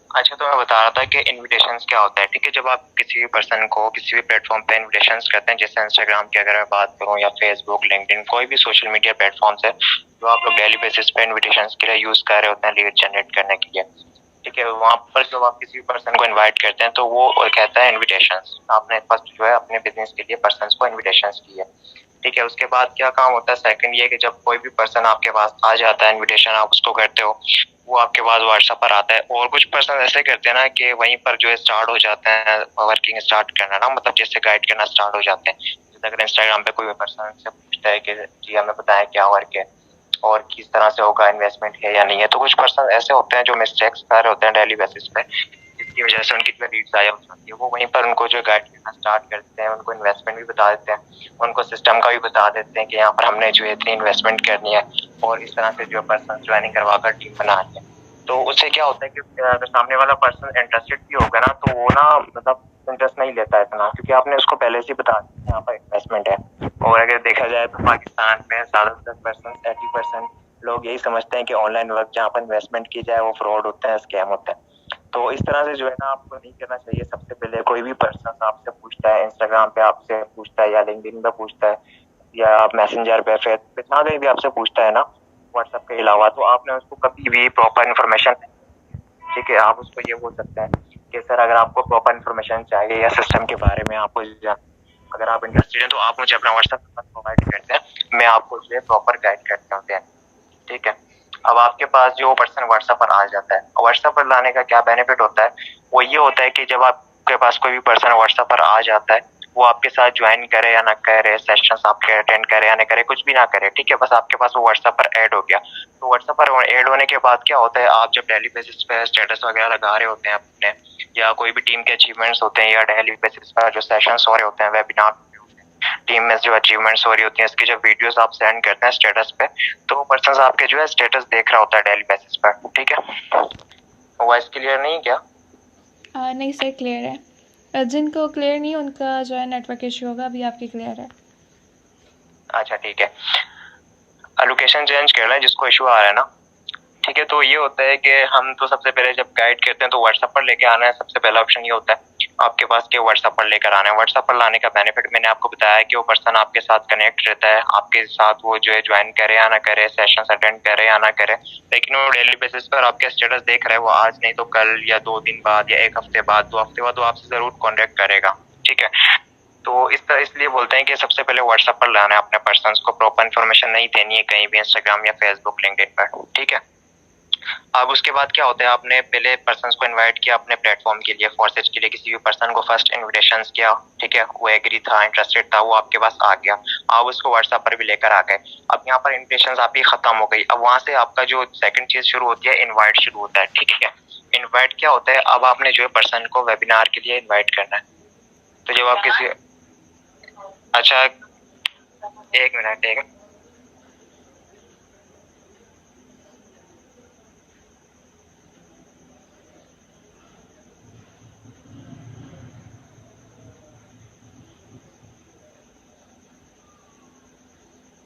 अच्छा, तो मैं बता रहा था कि इनविटेशंस क्या होता है, ठीक है? जब आप किसी भी पर्सन को किसी भी प्लेटफ़ॉर्म पे इनविटेशंस करते हैं, जैसे इंस्टाग्राम की अगर मैं बात करूँ या फेसबुक, लिंक्डइन, कोई भी सोशल मीडिया प्लेटफ़ॉर्म्स है, जो आप लोग डेली बेसिस पे इनविटेशंस के लिए यूज़ कर रहे होते हैं लीड जनरेट करने के लिए, ठीक है? वहाँ पर जब आप किसी भी पर्सन को इनवाइट करते हैं, तो वो कहता है इनविटेशंस। आपने फर्स्ट जो है अपने बिज़नेस के लिए पर्सन्स को इनविटेशंस की है, ठीक है? उसके बाद क्या काम होता है, सेकंड ये कि जब कोई भी पर्सन आपके पास आ जाता है, इनविटेशन आप उसको करते हो, वो आपके पास व्हाट्सएप पर आता है। और कुछ पर्सन ऐसे करते हैं ना कि वहीं पर जो है स्टार्ट हो जाते हैं वर्किंग स्टार्ट करना ना, मतलब जैसे गाइड करना स्टार्ट हो जाते हैं। जैसे अगर इंस्टाग्राम पे कोई पर्सन से पूछता है कि जी हमें बताएं क्या वर्क है और किस तरह से होगा, इन्वेस्टमेंट है या नहीं है, तो कुछ पर्सन ऐसे होते हैं जो मिस्टेक्स कर रहे होते हैं डेली बेसिस पे, जिसकी वजह से उनकी जो लीड्स आया होती है, वो वहीं पर उनको जो गाइड करना स्टार्ट करते हैं, उनको इन्वेस्टमेंट भी बता देते हैं, उनको सिस्टम का भी बता देते हैं कि यहाँ पर हमने जो है इतनी इन्वेस्टमेंट करनी है और इस तरह से जो पर्सन ज्वाइनिंग करवाकर टीम बनानी है। तो उससे क्या होता है कि अगर सामने वाला पर्सन इंटरेस्टेड भी होगा ना, तो वो ना मतलब इंटरेस्ट नहीं लेता है इतना, क्योंकि आपने उसको पहले से ही बता दिया यहाँ पर इन्वेस्टमेंट है। और अगर देखा जाए तो पाकिस्तान में ज्यादातर पर्सन 80% लोग यही समझते हैं कि ऑनलाइन वर्क जहाँ पर इन्वेस्टमेंट की जाए वो फ्रॉड होता है, स्कैम होता है। तो इस तरह से जो है ना आपको नहीं करना चाहिए। सबसे पहले कोई भी पर्सन आपसे पूछता है, इंस्टाग्राम पे आपसे पूछता है या लिंक्डइन पे पूछता है या आप मैसेंजर पे फेसबुक पे जहाँ कहीं भी आपसे पूछता है ना, व्हाट्सएप के अलावा, तो आपने उसको कभी भी प्रॉपर इन्फॉर्मेशन, ठीक है, आप उसको ये बोल सकते हैं कि सर अगर आपको प्रॉपर इन्फॉर्मेशन चाहिए या सिस्टम के बारे में आपको अगर आप इंटरेस्टेड हैं तो आप मुझे अपना व्हाट्सएप नंबर प्रोवाइड करते हैं, मैं आपको जो है प्रॉपर गाइड करता हूँ, ठीक है? अब आपके पास जो पर्सन व्हाट्सएप पर आ जाता है, व्हाट्सएप पर लाने का क्या बेनिफिट होता है, वो ये होता है कि जब आपके पास कोई भी पर्सन व्हाट्सएप पर आ जाता है, वो आपके साथ ज्वाइन करे या ना करे, सेशंस आपके अटेंड करे या ना करे, कुछ भी ना करे, ठीक है, बस आपके पास वो व्हाट्सएप पर ऐड हो गया। तो व्हाट्सएप पर ऐड होने के बाद क्या होता है, आप जब डेली बेसिस पे स्टेटस वगैरह लगा रहे होते हैं अपने, या कोई भी टीम के अचीवमेंट्स होते हैं, या डेली बेसिस पर जो सेशंस हो रहे होते हैं, वेबिनार टीम में जो अचीवमेंट्स हो रही होती हैं, इसकी जो वीडियोस आप सेंड करते हैं स्टेटस पे, तो वो पर्सन आपके जो है स्टेटस देख रहा होता है डेली बेसिस पर, ठीक है? वॉइस क्लियर नहीं क्या? नहीं सर, क्लियर है। जिनको क्लियर नहीं उनका जो है नेटवर्क इशू होगा, अभी आपकी क्लियर है। अच्छा ठीक है, लोकेशन चेंज कर लें जिसको इशू आ रहा है ना, ठीक है? तो ये होता है कि हम तो सबसे पहले जब गाइड करते हैं तो व्हाट्सएप पर लेके आना है, सबसे पहला ऑप्शन ये होता है आपके पास कि व्हाट्सएप पर लेकर आना है। व्हाट्सएप पर लाने का बेनिफिट मैंने आपको बताया है कि वो पर्सन आपके साथ कनेक्ट रहता है, आपके साथ वो जो है ज्वाइन करे या ना करे, सेशन अटेंड करे या ना करे, लेकिन वो डेली बेसिस पर आपके स्टेटस देख रहा है, वो आज नहीं तो कल या 2 दिन बाद या 1 हफ्ते बाद, 2 हफ्ते बाद वो आपसे जरूर कॉन्टेक्ट करेगा, ठीक है? तो इस तरह इसलिए बोलते हैं कि सबसे पहले व्हाट्सएप पर लाना है अपने पर्सन्स को, प्रॉपर इन्फॉर्मेशन नहीं देनी है कहीं भी इंस्टाग्राम या फेसबुक लिंक्डइन पर, ठीक है? अब उसके बाद क्या होता है, आपने पहले पर्सन्स को इनवाइट किया अपने प्लेटफॉर्म के लिए, फॉरसेज के लिए, किसी भी पर्सन को फर्स्ट इनविटेशन किया, ठीक है, वो एग्री था, इंटरेस्टेड था, वो आपके पास आ गया, आप उसको व्हाट्सएप पर भी लेकर आ गए। अब यहाँ पर इन्विटेशन आपकी खत्म हो गई, अब वहां से आपका जो सेकंड चीज शुरू होती है, इनवाइट शुरू होता है, ठीक है? इनवाइट क्या होता है, अब आपने जो है पर्सन को वेबिनार के लिए इन्वाइट करना है। तो जब आप किसी, अच्छा एक मिनट, एक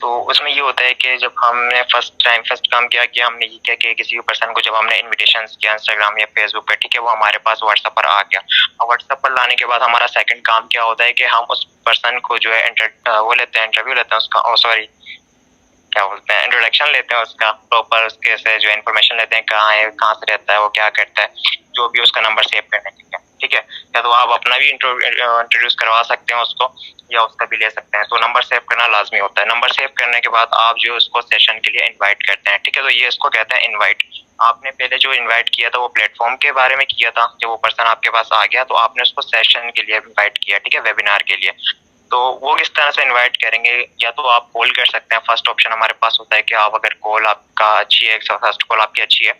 तो उसमें ये होता है कि जब हमने फर्स्ट काम किया कि हमने ये किया कि किसी भी पर्सन को जब हमने इनविटेशन किया इंस्टाग्राम या फेसबुक पे, ठीक है, वो हमारे पास व्हाट्सएप पर आ गया। और व्हाट्सएप पर लाने के बाद हमारा सेकंड काम क्या होता है कि हम उस पर्सन को जो है वो लेते हैं, इंटरव्यू लेते हैं उसका, सॉरी क्या बोलते हैं, इंट्रोडक्शन लेते हैं उसका, प्रॉपर उसके से जो इन्फॉर्मेशन लेते हैं, कहाँ है, कहाँ से रहता है, वो क्या करता है, जो भी उसका नंबर सेव करने के लिए, ठीक है? या तो आप अपना भी इंट्रोड्यूस करवा सकते हैं उसको, या उसका भी ले सकते हैं। तो नंबर सेव करना लाजमी होता है। नंबर सेव करने के बाद आप जो उसको सेशन के लिए इनवाइट करते हैं, ठीक है? तो ये इसको कहते हैं इनवाइट। आपने पहले जो इनवाइट किया था वो प्लेटफॉर्म के बारे में किया था, जब वो पर्सन आपके पास आ गया तो आपने उसको सेशन के लिए इनवाइट किया, ठीक है, वेबिनार के लिए। तो वो किस तरह से इनवाइट करेंगे, या तो आप कॉल कर सकते हैं, फर्स्ट ऑप्शन हमारे पास होता है कि आप अगर कॉल आपका अच्छी है, फर्स्ट कॉल आपकी अच्छी है,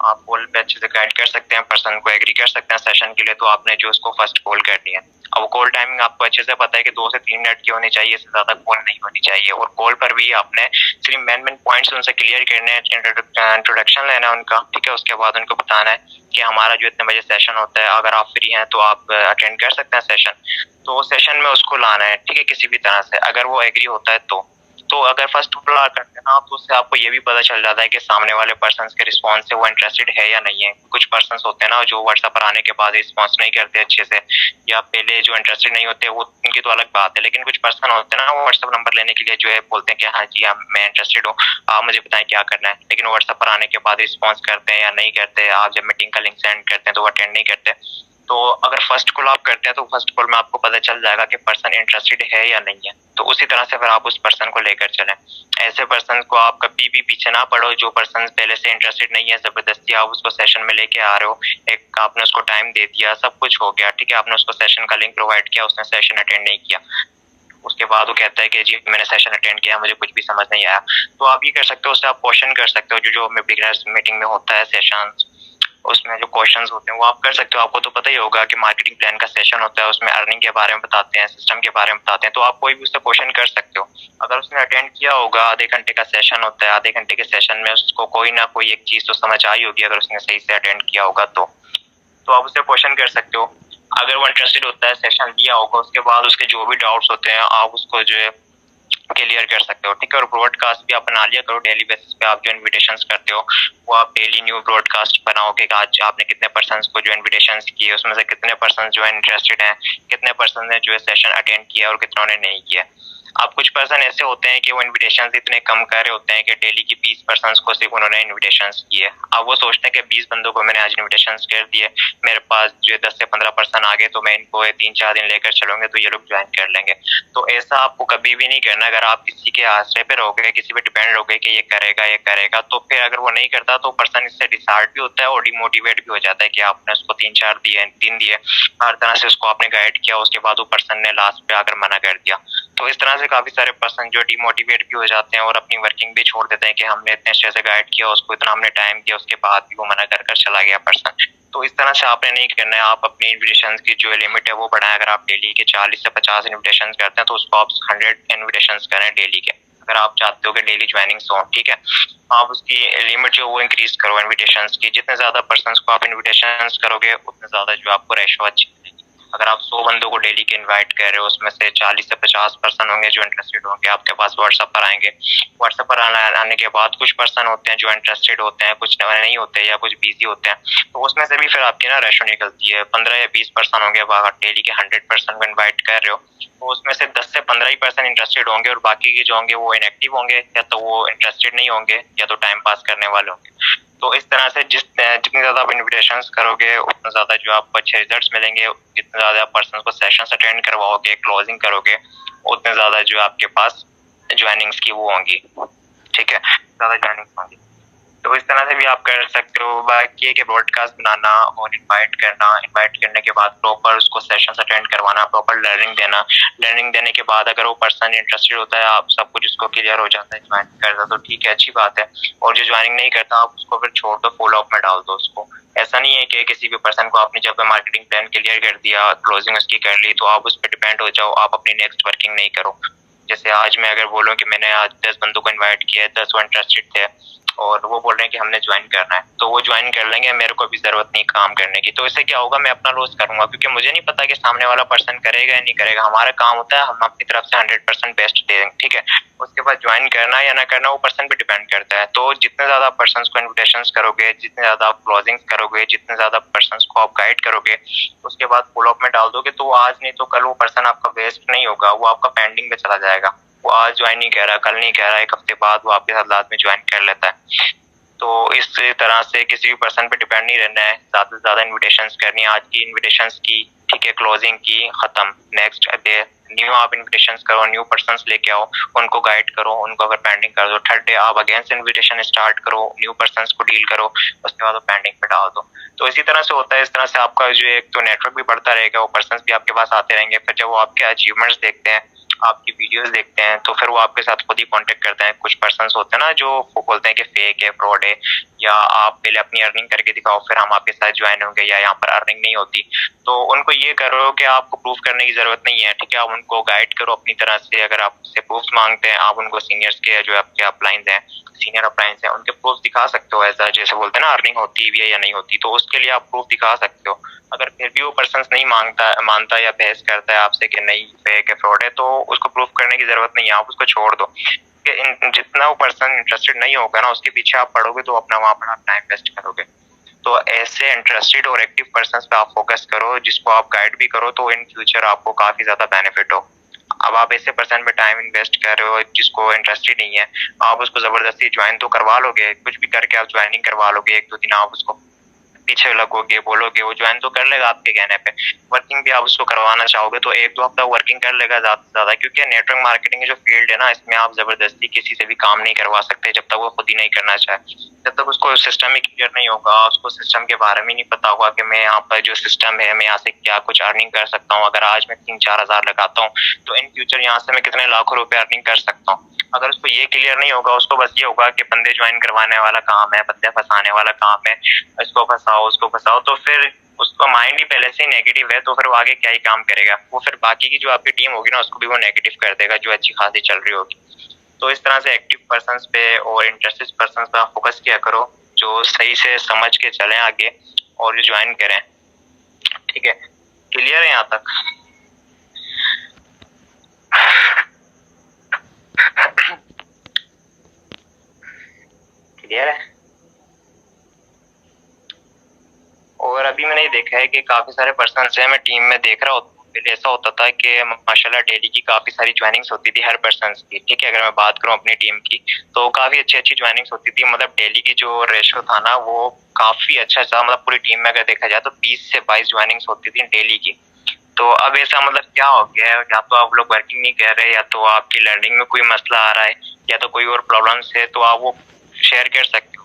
आप कॉल पे अच्छे से गाइड कर सकते हैं, पर्सन को एग्री कर सकते हैं सेशन के लिए, तो आपने जो उसको फर्स्ट कॉल करनी है। अब कॉल टाइमिंग आपको अच्छे से पता है कि 2 से 3 मिनट की होनी चाहिए, इससे ज्यादा कॉल नहीं होनी चाहिए। और कॉल पर भी आपने सिर्फ मेन पॉइंट्स उनसे क्लियर करने हैं, इंट्रोडक्शन लेना है उनका, ठीक है? उसके बाद उनको बताना है कि हमारा जो इतने बजे सेशन होता है, अगर आप फ्री हैं तो आप अटेंड कर सकते हैं सेशन। तो सेशन में उसको लाना है, ठीक है, किसी भी तरह से, अगर वो एग्री होता है तो तो अगर फर्स्ट कॉल करते हैं ना तो उससे आपको ये भी पता चल जाता है कि सामने वाले पर्सन के रिस्पॉन्स से वो इंटरेस्टेड है या नहीं है। कुछ पर्सन होते हैं ना जो व्हाट्सएप पर आने के बाद रिस्पॉन्स नहीं करते अच्छे से, या पहले जो इंटरेस्टेड नहीं होते वो उनकी तो अलग बात है, लेकिन कुछ पर्सन होते हैं ना वो व्हाट्सएप नंबर लेने के लिए जो है बोलते हैं कि हाँ जी मैं इंटरेस्टेड हूँ, आप मुझे बताएं क्या करना है, लेकिन व्हाट्सएप पर आने के बाद रिस्पॉन्स करते हैं या नहीं करते, आप जब मीटिंग का लिंक सेंड करते हैं तो वो अटेंड नहीं करते। तो अगर फर्स्ट कॉल आप करते हैं तो फर्स्ट कॉल में आपको पता चल जाएगा कि पर्सन इंटरेस्टेड है या नहीं है, तो उसी तरह से फिर आप उस पर्सन को लेकर चलें। ऐसे पर्सन को आप कभी भी पीछे ना पड़ो जो पर्सन पहले से इंटरेस्टेड नहीं है, जबरदस्ती आप उसको सेशन में लेके आ रहे हो। एक आपने उसको टाइम दे दिया, सब कुछ हो गया, ठीक है, आपने उसको सेशन का लिंक प्रोवाइड किया, उसने सेशन अटेंड नहीं किया, उसके बाद वो कहता है कि जी मैंने सेशन अटेंड किया, मुझे कुछ भी समझ नहीं आया, तो आप ये कर सकते हो, उससे आप क्वेश्चन कर सकते हो। जो बिगिनर्स मीटिंग में होता है सेशन, उसमें जो क्वेश्चंस होते हैं वो आप कर सकते हो। आपको तो पता ही होगा कि मार्केटिंग प्लान का सेशन होता है, उसमें अर्निंग के बारे में बताते हैं, सिस्टम के बारे में बताते हैं, तो आप कोई भी उससे क्वेश्चन कर सकते हो। अगर उसने अटेंड किया होगा, आधे घंटे का सेशन होता है, आधे घंटे के सेशन में उसको कोई ना कोई एक चीज तो समझ आई होगी अगर उसने सही से अटेंड किया होगा तो आप उससे क्वेश्चन कर सकते हो। अगर वो इंटरेस्टेड होता है, सेशन लिया होगा, उसके बाद उसके जो भी डाउट्स होते हैं आप उसको जो है क्लियर कर सकते हो, ठीक है। और ब्रॉडकास्ट भी आप बना लिया करो, डेली बेसिस पे आप जो इन्विटेशंस करते हो वो आप डेली न्यू ब्रॉडकास्ट बनाओगे कि आज आपने कितने पर्सन्स को जो इन्विटेशंस किए, उसमें से कितने पर्सन जो है इंटरेस्टेड हैं, कितने पर्सन ने जो है सेशन अटेंड किया और कितनों ने नहीं किया। अब कुछ पर्सन ऐसे होते हैं कि वो इन्विटेशन इतने कम कर रहे होते हैं कि डेली की 20 पर्सन को सिर्फ उन्होंने इन्विटेशन किए। अब वो सोचते हैं कि 20 बंदों को मैंने आज इन्विटेशन कर दिए, मेरे पास जो 10 से 15 पर्सन आ गए तो मैं इनको 3-4 दिन लेकर चलूंगे तो ये लोग ज्वाइन कर लेंगे। तो ऐसा आपको कभी भी नहीं करना। अगर आप किसी के आश्रय पे रहोगे, किसी पे डिपेंड रहोगे कि ये करेगा, तो फिर अगर वो नहीं करता तो पर्सन इससे डिसहार्ट भी होता है और डिमोटिवेट भी हो जाता है कि आपने उसको 3-4 दिन दिए, हर तरह से उसको आपने गाइड किया, उसके बाद वो पर्सन ने लास्ट पे आकर मना कर दिया। तो इस तरह से काफी सारे पर्सन जो डिमोटिवेट भी हो जाते हैं और अपनी वर्किंग भी छोड़ देते हैं कि हमने इतने अच्छे से गाइड किया, उसको इतना हमने टाइम दिया, उसके बाद भी वो मना कर चला गया पर्सन। तो इस तरह से आपने नहीं करना है। आप अपनी इन्विटेशन की जो लिमिट है वो बढ़ाएं। अगर आप डेली के 40 से 50 इन्विटेशन करते हैं तो उसको आप 100 इन्विटेशन करें डेली के, अगर आप चाहते हो कि डेली ज्वाइनिंग्स हो, ठीक है। आप उसकी लिमिट जो वो इंक्रीज करो इन्विटेशंस की। जितने ज्यादा पर्सन्स को आप इन्विटेशंस करोगे उतने ज्यादा जो आपको रेशो अच्छी मिलेगी। अगर आप 100 बंदों को डेली के इनवाइट कर रहे हो, उसमें से 40 से 50 पर्सन होंगे जो इंटरेस्टेड होंगे, आपके पास व्हाट्सएप पर आएंगे। व्हाट्सएप पर आने के बाद कुछ पर्सन होते हैं जो इंटरेस्टेड होते हैं, कुछ नहीं होते या कुछ बिजी होते हैं, तो उसमें से भी फिर आपकी ना रेशो निकलती है। 15 या 20 पर्सन होंगे, डेली के 100 पर्सन को इन्वाइट कर रहे हो तो उसमें से 10 से 15 ही पर्सन इंटरेस्टेड होंगे और बाकी के जो होंगे वो इनएक्टिव होंगे, या तो वो इंटरेस्टेड नहीं होंगे या तो टाइम पास करने वाले होंगे। तो इस तरह से जितनी ज्यादा आप इन्विटेशंस करोगे उतना ज्यादा जो आपको अच्छे रिजल्ट्स मिलेंगे। जितने ज्यादा पर्सन को सेशंस अटेंड करवाओगे, क्लोजिंग करोगे, उतने ज्यादा जो आपके पास ज्वाइनिंग्स की वो होंगी, ठीक है, ज्यादा ज्वाइनिंग्स होंगी। तो इस तरह से भी आप कर सकते हो। बाकी है कि ब्रॉडकास्ट बनाना और इनवाइट करना, इनवाइट करने के बाद प्रॉपर उसको सेशंस अटेंड करवाना, प्रॉपर लर्निंग देना। लर्निंग देने के बाद अगर वो पर्सन इंटरेस्टेड होता है, आप सब कुछ उसको क्लियर हो जाता है, ज्वाइन करता तो ठीक है, अच्छी बात है। और जो ज्वाइनिंग नहीं करता आप उसको फिर छोड़ दो, फॉलो अप में डाल दो उसको। ऐसा नहीं है कि किसी भी पर्सन को आपने जब मार्केटिंग प्लान क्लियर कर दिया, क्लोजिंग उसकी कर ली, तो आप उस पर डिपेंड हो जाओ, आप अपनी नेक्स्ट वर्किंग नहीं करो। जैसे आज मैं अगर बोलूँ कि मैंने आज 10 बंदों को इन्वाइट किया, 10 वो इंटरेस्टेड थे और वो बोल रहे हैं कि हमने ज्वाइन करना है, तो वो ज्वाइन कर लेंगे, मेरे को भी जरूरत नहीं काम करने की। तो इससे क्या होगा, मैं अपना लॉस करूंगा, क्योंकि मुझे नहीं पता कि सामने वाला पर्सन करेगा या नहीं करेगा। हमारा काम होता है हम अपनी तरफ से 100% बेस्ट दें, ठीक है। उसके बाद ज्वाइन करना या ना करना वो पर्सन पे डिपेंड करता है। तो जितने ज्यादा पर्सन को इन्विटेशन करोगे, जितने ज्यादा आप क्लोजिंग करोगे, जितने ज्यादा पर्सन को आप गाइड करोगे, उसके बाद फॉलो अप में डाल दोगे, तो आज नहीं तो कल वो पर्सन आपका वेस्ट नहीं होगा, वो आपका पेंडिंग पे चला जाएगा। वो आज ज्वाइन नहीं कर रहा, कल नहीं कर रहा, एक हफ्ते बाद वो आपके साथ बाद में ज्वाइन कर लेता है। तो इस तरह से किसी भी पर्सन पे डिपेंड नहीं रहना है, ज्यादा से ज्यादा इन्विटेशंस करनी है। आज की इन्विटेशंस की, ठीक है, क्लोजिंग की, खत्म, नेक्स्ट डे न्यू आप इन्विटेशंस करो, न्यू पर्सन्स लेके आओ, उनको गाइड करो, उनको अगर पेंडिंग कर दो, थर्ड डे आप अगेन से इन्विटेशन स्टार्ट करो, न्यू पर्सन्स को डील करो, उसके बाद वो पेंडिंग पे डाल दो। तो इसी तरह से होता है। इस तरह से आपका जो एक तो नेटवर्क भी बढ़ता रहेगा, वो पर्सन्स भी आपके पास आते रहेंगे। फिर जब वो आपके अचीवमेंट्स देखते हैं, आपकी वीडियोस देखते हैं, तो फिर वो आपके साथ खुद ही कांटेक्ट करते हैं। कुछ पर्सन्स होते हैं ना जो बोलते हैं कि फेक है, फ्रॉड है, या आप पहले अपनी अर्निंग करके दिखाओ फिर हम आपके साथ ज्वाइन होंगे, या यहाँ पर अर्निंग नहीं होती। तो उनको ये करो कि आपको प्रूफ करने की जरूरत नहीं है, ठीक है। आप उनको गाइड करो अपनी तरह से। अगर आप उससे प्रूफ मांगते हैं, आप उनको सीनियर्स के जो आपके अपलाइंस हैं, सीनियर अपलाइंस हैं, उनके प्रूफ दिखा सकते हो। ऐसा जैसे बोलते हैं ना अर्निंग होती भी है या नहीं होती, तो उसके लिए आप प्रूफ दिखा सकते हो। अगर फिर भी वो पर्सन नहीं मानता या बहस करता है आपसे कि नहीं फेक है, फ्रॉड है, तो उसको प्रूफ करने की जरूरत नहीं है, आप उसको छोड़ दो। जितना वो पर्सन इंटरेस्टेड नहीं होगा ना उसके पीछे आप पढ़ोगे तो अपना वहां पर आप टाइम वेस्ट करोगे। तो ऐसे इंटरेस्टेड और एक्टिव पर्सन्स पे आप फोकस करो जिसको आप गाइड भी करो तो इन फ्यूचर आपको काफी ज्यादा बेनिफिट हो। अब आप ऐसे पर्सन पे टाइम इन्वेस्ट कर रहे हो जिसको इंटरेस्टेड नहीं है, आप उसको जबरदस्ती ज्वाइन तो करवा लोगे, कुछ भी करके आप ज्वाइनिंग करवा लोगे, 1-2 दिन आप उसको पीछे लगोगे, बोलोगे, वो ज्वाइन तो कर लेगा आपके कहने पे। वर्किंग भी आप उसको करवाना चाहोगे तो 1-2 हफ्ता वर्किंग कर लेगा ज्यादा से ज्यादा, क्योंकि नेटवर्क मार्केटिंग की जो फील्ड है ना इसमें आप जबरदस्ती किसी से भी काम नहीं करवा सकते जब तक वो खुद ही नहीं करना चाहे। जब तक उसको सिस्टम ही क्लियर नहीं होगा, उसको सिस्टम के बारे में नहीं पता होगा कि मैं यहाँ पर जो सिस्टम है मैं यहाँ से क्या कुछ अर्निंग कर सकता हूँ, अगर आज मैं 3-4 हजार लगाता हूँ तो इन फ्यूचर यहाँ से मैं कितने लाखों रुपए अर्निंग कर सकता हूँ। अगर उसको ये क्लियर नहीं होगा, उसको बस ये होगा कि बंदे ज्वाइन करवाने वाला काम है, बंदे फंसाने वाला काम है, इसको फंसाओ, तो फिर उसका माइंड ही पहले से ही नेगेटिव है, तो फिर वो आगे क्या ही काम करेगा। वो फिर बाकी की जो आपकी टीम होगी ना उसको भी वो नेगेटिव कर देगा जो अच्छी खासी चल रही होगी। तो इस तरह से एक्टिव पर्सन्स पे और इंटरेस्टेड पर्सन्स पे आप फोकस किया करो जो सही से समझ के चलें आगे और जो ज्वाइन करें। ठीक है, क्लियर है यहाँ तक? क्लियर है? और अभी मैंने ये देखा है कि काफी सारे पर्सन्स हैं, मैं टीम में देख रहा हूँ, पहले ऐसा होता था कि माशाल्लाह डेली की काफी सारी ज्वाइनिंग्स होती थी हर पर्सन की। ठीक है, अगर मैं बात करूँ अपनी टीम की तो काफी अच्छी ज्वाइनिंग्स होती थी, मतलब डेली की जो रेशो था ना वो काफी अच्छा था, मतलब पूरी टीम में अगर देखा जाए तो 20 से 22 ज्वाइनिंग्स होती थी डेली की। तो अब ऐसा मतलब क्या हो गया है, या तो आप लोग वर्किंग नहीं कर रहे, या तो आपकी लर्निंग में कोई मसला आ रहा है, या तो कोई और प्रॉब्लम्स है, तो आप वो शेयर कर सकते हो।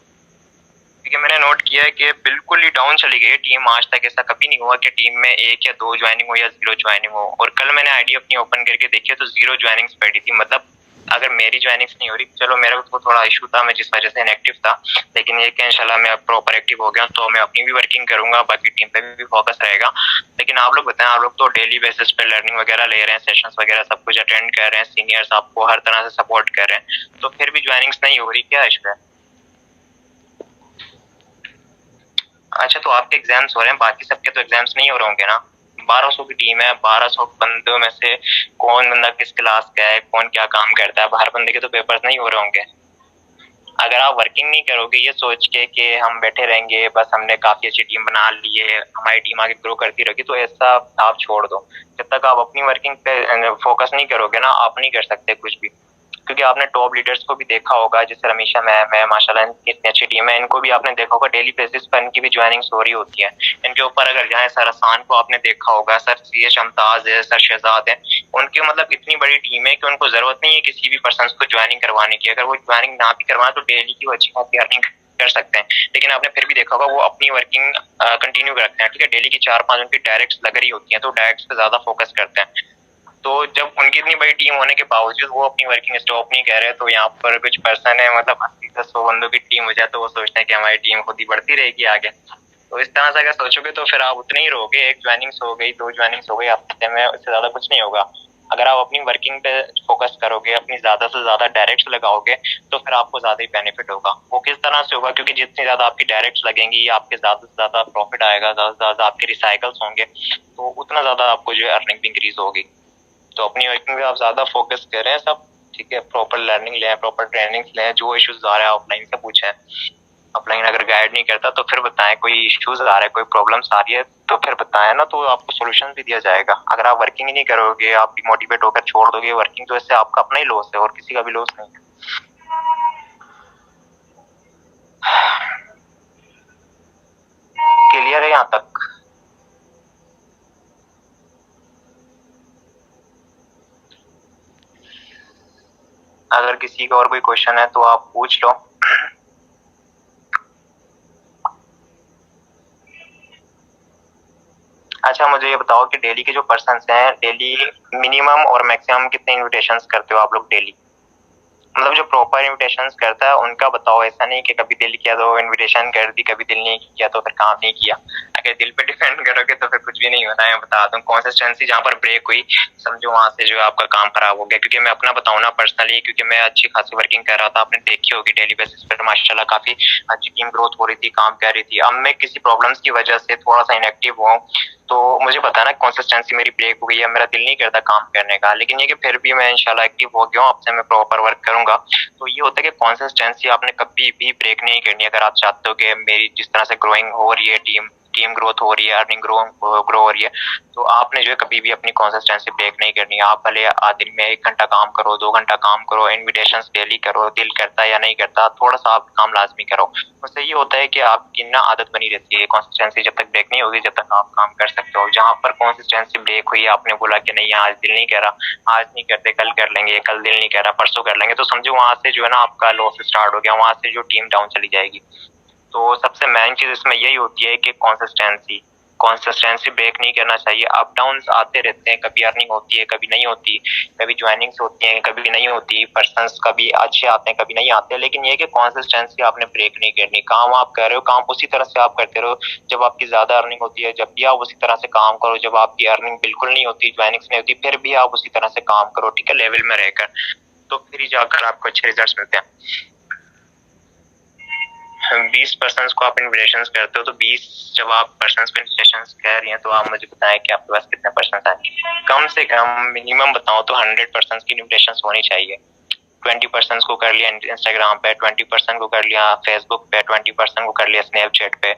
क्योंकि मैंने नोट किया है कि बिल्कुल ही डाउन चली गई टीम, आज तक ऐसा कभी नहीं हुआ कि टीम में 1 या 2 ज्वाइनिंग हो या 0 ज्वाइनिंग हो। और कल मैंने आईडी अपनी ओपन करके देखी तो 0 ज्वाइनिंग्स पड़ी थी, मतलब अगर मेरी ज्वाइनिंग्स नहीं हो रही, चलो मेरा को थोड़ा इशू था मैं जिस वजह से इनएक्टिव था, लेकिन ये कि इंशाल्लाह मैं अब प्रॉपर एक्टिव हो गया तो मैं अपनी भी वर्किंग करूंगा, बाकी टीम पे भी फोकस रहेगा। लेकिन आप लोग बताएं, आप लोग तो डेली बेसिस पे लर्निंग वगैरह ले रहे हैं, सेशंस वगैरह सब कुछ अटेंड कर रहे हैं, सीनियर्स आपको हर तरह से सपोर्ट कर रहे हैं, तो फिर भी ज्वाइनिंग्स नहीं हो रही, क्या इशू है? अच्छा, तो आपके एग्जाम्स हो रहे हैं, बाकी सबके तो एग्जाम्स नहीं हो रहे होंगे ना? 1200 की टीम है, 1200 बंदों में से कौन बंदा किस क्लास का है, कौन क्या काम करता है, हर बंदे के तो पेपर्स नहीं हो रहे होंगे। अगर आप वर्किंग नहीं करोगे ये सोच के कि हम बैठे रहेंगे बस हमने काफी अच्छी टीम बना ली है, हमारी टीम आगे ग्रो करती रहेगी, तो ऐसा आप छोड़ दो। जब तक आप अपनी वर्किंग पे फोकस नहीं करोगे ना, आप नहीं कर सकते कुछ भी। क्योंकि आपने टॉप लीडर्स को भी देखा होगा, जैसे रमीशा मैम है, माशाल्लाह इनकी इतनी अच्छी टीम है, इनको भी आपने देखा होगा डेली बेसिस पर इनकी भी ज्वाइनिंग्स हो रही होती है। इनके ऊपर अगर जाए, सर हसान को आपने देखा होगा, सर CH अमताज है, सर शहजाद है, उनके मतलब इतनी बड़ी टीम है कि उनको जरूरत नहीं है किसी भी पर्सन को ज्वाइनिंग करवाने की। अगर वो ज्वाइनिंग ना भी करवाए तो डेली की वो अच्छी खासी अर्निंग कर सकते हैं, लेकिन आपने फिर भी देखा होगा वो अपनी वर्किंग कंटिन्यू रखते हैं। ठीक है, डेली की 4-5 उनकी डायरेक्ट लग रही होती है तो डायरेक्ट पे ज्यादा फोकस करते हैं। तो जब उनकी इतनी बड़ी टीम होने के बावजूद वो अपनी वर्किंग स्टॉप नहीं कर रहे, तो यहाँ पर कुछ पर्सन है, मतलब 80 से 100 बंदों की टीम हो जाए तो वो सोचते हैं कि हमारी टीम खुद ही बढ़ती रहेगी आगे। तो इस तरह से अगर सोचोगे तो फिर आप उतने ही रहोगे, 1 ज्वाइनिंग्स हो गई, 2 ज्वाइनिंग्स हो गई हफ्ते में, उससे ज्यादा कुछ नहीं होगा। अगर आप अपनी वर्किंग पे फोकस करोगे, अपनी ज्यादा से ज्यादा डायरेक्ट लगाओगे, तो फिर आपको ज्यादा ही बेनिफिट होगा। वो किस तरह से होगा, क्योंकि जितनी ज्यादा आपकी डायरेक्ट लगेंगी आपके ज्यादा से ज्यादा प्रॉफिट आएगा, ज्यादा से ज्यादा आपके रिसाइकल्स होंगे, तो उतना ज्यादा आपको जो है अर्निंग भी इंक्रीज होगी। तो अपनी वर्किंग पे आप ज्यादा फोकस करें सब। ठीक है, प्रॉपर लर्निंग लें, प्रॉपर ट्रेनिंग लें, जो इश्यूज आ रहे हैं ऑफलाइन से पूछें। ऑफलाइन अगर गाइड नहीं करता तो फिर बताएं, कोई इश्यूज आ रहा है, कोई प्रॉब्लम्स आ रही है तो फिर बताएं ना, तो आपको सोल्यूशन भी दिया जाएगा। अगर आप वर्किंग ही नहीं करोगे, आप डिमोटिवेट होकर छोड़ दोगे वर्किंग, तो इससे आपका अपना ही लॉस है और किसी का भी लॉस नहीं है। क्लियर है यहाँ तक? अगर किसी का और कोई क्वेश्चन है तो आप पूछ लो। अच्छा, मुझे ये बताओ कि डेली के जो पर्सन्स हैं, डेली मिनिमम और मैक्सिमम कितने इनविटेशंस करते हो आप लोग डेली? मतलब जो प्रॉपर इनविटेशंस करता है उनका बताओ, ऐसा नहीं कि कभी दिल किया तो इनविटेशन कर दी, कभी दिल नहीं किया तो फिर काम नहीं किया। अगर दिल पे डिपेंड करोगे तो फिर कुछ भी नहीं होता है। मैं बता दूं कंसिस्टेंसी जहाँ पर ब्रेक हुई समझो वहां से जो है आपका काम खराब हो गया। क्योंकि मैं अपना बताऊं ना पर्सनली, क्योंकि मैं अच्छी खासी वर्किंग कर रहा था, आपने देखी होगी डेली बेसिस पर माशाल्लाह काफी अच्छी टीम ग्रोथ हो रही थी, काम कर रही थी। अब मैं किसी प्रॉब्लम्स की वजह से थोड़ा सा इनएक्टिव हुआ तो मुझे पता है ना कंसिस्टेंसी मेरी ब्रेक हो गई है, मेरा दिल नहीं करता काम करने का। लेकिन ये कि फिर भी मैं इंशाल्लाह एक्टिव हो गया हूँ, अब से मैं प्रॉपर वर्क करूंगा। तो ये होता है कि कंसिस्टेंसी आपने कभी भी ब्रेक नहीं करनी। अगर आप चाहते हो कि मेरी जिस तरह से ग्रोइंग हो रही है टीम टीम ग्रोथ हो रही है, अर्निंग ग्रो हो रही है, तो आपने जो है कभी भी अपनी कंसिस्टेंसी ब्रेक नहीं करनी है। आप भले दिन में 1 घंटा काम करो, 2 घंटा काम करो, इन्विटेशंस डेली करो, दिल करता है या नहीं करता, थोड़ा सा आप काम लाजमी करो। उससे ये होता है कि आपकी ना आदत बनी रहती है। कंसिस्टेंसी जब तक ब्रेक नहीं होगी जब तक आप काम कर सकते हो। जहां पर कंसिस्टेंसी ब्रेक हुई, आपने बोला कि नहीं आज दिल नहीं कर रहा, आज नहीं करते कल कर लेंगे, कल दिल नहीं कर रहा परसों कर लेंगे, तो समझो वहां से जो है ना आपका लॉस स्टार्ट हो गया, वहां से जो टीम डाउन चली जाएगी। तो सबसे मेन चीज इसमें यही होती है कि कंसिस्टेंसी ब्रेक नहीं करना चाहिए। अप डाउन आते रहते हैं, कभी अर्निंग होती है कभी नहीं होती, कभी ज्वाइनिंग्स होती हैं कभी नहीं होती, पर्सन्स कभी अच्छे आते हैं कभी नहीं आते। लेकिन ये कि कंसिस्टेंसी आपने ब्रेक नहीं करनी। काम आप कर रहे हो, काम उसी तरह से आप करते रहो। जब आपकी ज्यादा अर्निंग होती है जब भी आप उसी तरह से काम करो, जब आपकी अर्निंग बिल्कुल नहीं होती, ज्वाइनिंग्स नहीं होती, फिर भी आप उसी तरह से काम करो, ठीक है, लेवल में रहकर। तो फिर जाकर आपको अच्छे रिजल्ट मिलते हैं। 20% को आप इन्विटेशन करते हो, तो 20 जब आप पर्सन को इन्विटेशन कर रही हैं तो आप मुझे बताएं कि आपके पास कितने पर्सन आए। कम से कम मिनिमम बताओ तो 100% की इन्विटेशन होनी चाहिए। 20% को कर लिया इंस्टाग्राम पे, 20% को कर लिया फेसबुक पे, 20% को कर लिया स्नैपचैट पे,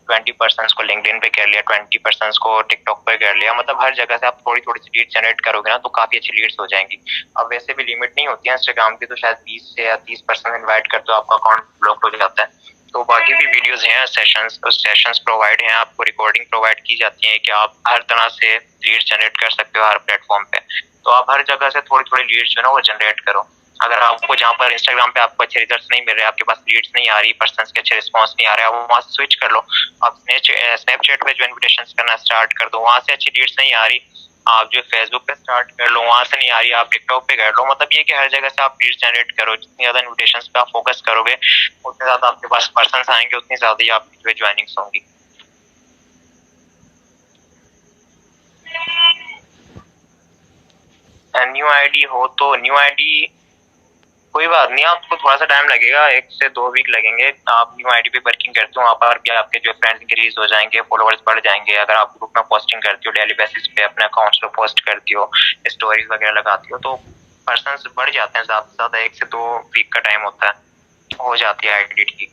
20% को लिंक्डइन पे कर लिया, 20% को टिकटॉक पे कर लिया। मतलब हर जगह से आप थोड़ी थोड़ी सी लीड जनरेट करोगे ना तो काफी अच्छी लीड्स हो जाएंगी। अब वैसे भी लिमिट नहीं होती है इंस्टाग्राम की, तो शायद 20 से या 30% इन्वाइट कर दो आपका अकाउंट ब्लॉक हो जाता है। तो बाकी भी वीडियोस हैं, सेशंस प्रोवाइड हैं, आपको रिकॉर्डिंग प्रोवाइड की जाती है कि आप हर तरह से लीड जनरेट कर सकते हो हर प्लेटफॉर्म पे। तो आप हर जगह से थोड़ी थोड़ी लीड्स जो है ना वो जनरेट करो। अगर आपको जहाँ पर इंस्टाग्राम पे आपको अच्छे रिजल्ट्स नहीं मिल रहे, आपके पास लीड्स नहीं आ रही, पर्सन्स के अच्छे रिस्पॉन्स नहीं आ रहे, आप वहाँ से स्विच कर लो। आप स्नैपचैट पे जो इन्विटेशन करना स्टार्ट कर दो, वहाँ से अच्छी लीड्स नहीं आ रही, आप जो फेसबुक पे स्टार्ट कर लो, वहां से नहीं आ रही आप टिकटॉक पे कर लो। मतलब ये कि हर जगह से आप लीड्स जनरेट करो। जितनी ज्यादा इन्विटेशंस पे आप फोकस करोगे उतने ज्यादा आपके पास पर्सन्स आएंगे, उतनी ज्यादा ही आपकी जो है ज्वाइनिंग्स होंगी। न्यू आईडी हो तो न्यू आईडी कोई बात नहीं, आपको थोड़ा सा टाइम लगेगा, 1 से 2 वीक लगेंगे। आप न्यू आईडी पे वर्किंग करते हो, वहाँ पर भी आपके जो फ्रेंड्स इंक्रीज हो जाएंगे, फॉलोअर्स बढ़ जाएंगे। अगर आप ग्रुप में पोस्टिंग करती हो, डेली बेसिस पे अपने अकाउंट्स पे पोस्ट करती हो, स्टोरीज वगैरह लगाती हो, तो पर्सन्स बढ़ जाते हैं। ज्यादा से ज्यादा 1 से 2 वीक का टाइम होता है, हो जाती है आईडी ठीक।